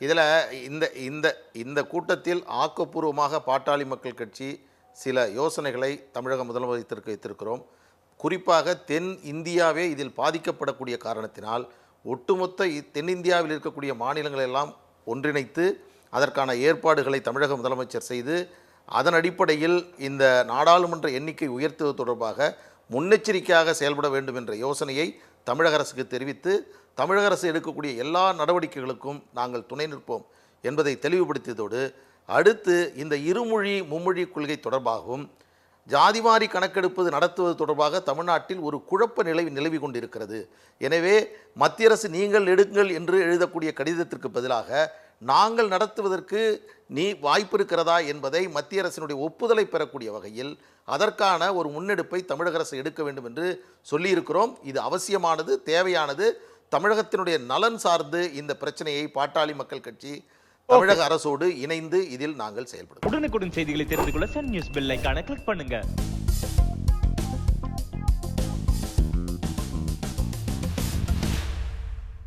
இதில் இந்த இந்த இந்த கூட்டத்தில் ஆக்கப்பூர்வமாக பாட்டாளி மக்கள் கட்சி சில யோசனைகளை தமிழக முதலமைச்சருக்கு வைத்திருக்கிறோம். குறிப்பாக தென் இந்தியாவே இதில் பாதிக்கப்படக்கூடிய காரணத்தினால் ஒட்டுமொத்த தென்னிந்தியாவில் இருக்கக்கூடிய மாநிலங்களெல்லாம் ஒன்றிணைத்து அதற்கான ஏற்பாடுகளை தமிழக முதலமைச்சர் செய்து அதன் அடிப்படையில் இந்த நாடாளுமன்ற எண்ணிக்கை உயர்த்துவது தொடர்பாக முன்னெச்சரிக்கையாக செயல்பட வேண்டும் என்ற யோசனையை தமிழக அரசுக்கு தெரிவித்து தமிழக அரசு எடுக்கக்கூடிய எல்லா நடவடிக்கைகளுக்கும் நாங்கள் துணை நிற்போம் என்பதை தெளிவுபடுத்தியதோடு, அடுத்து இந்த இருமொழி மும்மொழி கொள்கை தொடர்பாகவும் ஜாதிவாரி கணக்கெடுப்பது நடத்துவது தொடர்பாக தமிழ்நாட்டில் ஒரு குழப்ப நிலவி கொண்டிருக்கிறது. எனவே மத்திய அரசு நீங்கள் எடுங்கள் என்று எழுதக்கூடிய கடிதத்திற்கு பதிலாக நாங்கள் நடத்துவதற்கு வாய்ப்பு இருக்கிறதா என்பதை மத்திய அரசினுடைய ஒப்புதலை பெறக்கூடிய வகையில் அதற்கான ஒரு முன்னெடுப்பை தமிழக அரசு எடுக்க வேண்டும் என்று சொல்லியிருக்கிறோம். இது அவசியமானது, தேவையானது. தமிழகத்தினுடைய நலன் சார்ந்து இந்த பிரச்சனையை பாட்டாளி மக்கள் கட்சி தமிழக அரசோடு இணைந்து இதில் நாங்கள் செயல்படுவோம். உடனுக்குடன் செய்திகளை தெரிந்து கொள்ள சன் நியூஸ் பெல் ஐகானை கிளிக் பண்ணுங்க.